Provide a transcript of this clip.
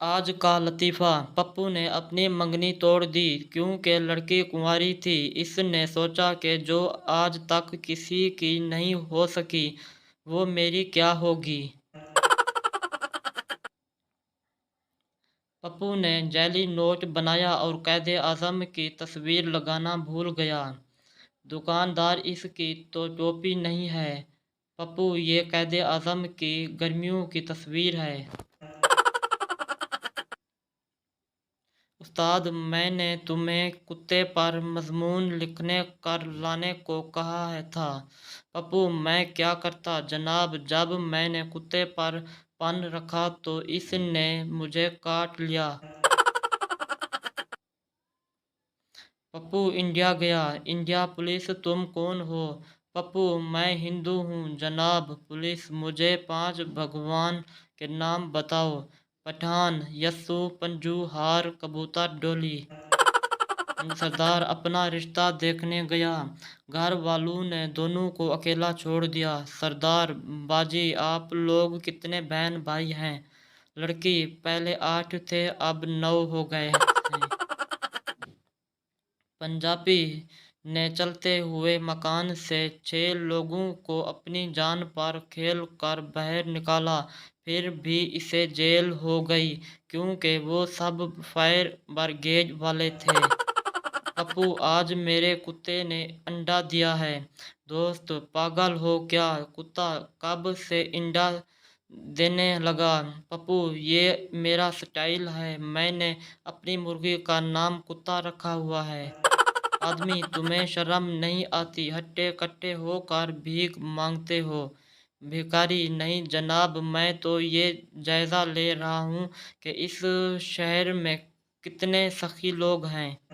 आज का लतीफ़ा। पप्पू ने अपनी मंगनी तोड़ दी क्योंकि लड़की कुंवारी थी। इसने सोचा कि जो आज तक किसी की नहीं हो सकी वो मेरी क्या होगी। पप्पू ने जाली नोट बनाया और कैद आज़म की तस्वीर लगाना भूल गया। दुकानदार, इसकी तो टोपी नहीं है। पप्पू, ये कैद आज़म की गर्मियों की तस्वीर है। उस्ताद, मैंने तुम्हें कुत्ते पर मज़मून लिखने कर लाने को कहा है था। पप्पू, मैं क्या करता जनाब, जब मैंने कुत्ते पर पन रखा तो इसने मुझे काट लिया। पप्पू इंडिया गया। इंडिया पुलिस, तुम कौन हो? पप्पू, मैं हिंदू हूँ जनाब। पुलिस, मुझे 5 भगवान के नाम बताओ। पठान, यस्सु, पंजू, हार, कबूतर, डोली। सरदार अपना रिश्ता देखने गया। घर वालों ने दोनों को अकेला छोड़ दिया। सरदार, बाजी आप लोग कितने बहन भाई हैं? लड़की, पहले 8 थे अब 9 हो गए हैं। पंजाबी ने चलते हुए मकान से 6 लोगों को अपनी जान पर खेल कर बाहर निकाला। फिर भी इसे जेल हो गई क्योंकि वो सब फायर ब्रिगेड वाले थे। पप्पू, आज मेरे कुत्ते ने अंडा दिया है। दोस्त, पागल हो क्या? कुत्ता कब से अंडा देने लगा? पप्पू, ये मेरा स्टाइल है। मैंने अपनी मुर्गी का नाम कुत्ता रखा हुआ है। आदमी, तुम्हें शर्म नहीं आती? हट्टे कट्टे होकर भीख मांगते हो। भिखारी, नहीं जनाब, मैं तो ये जायज़ा ले रहा हूँ कि इस शहर में कितने सखी लोग हैं।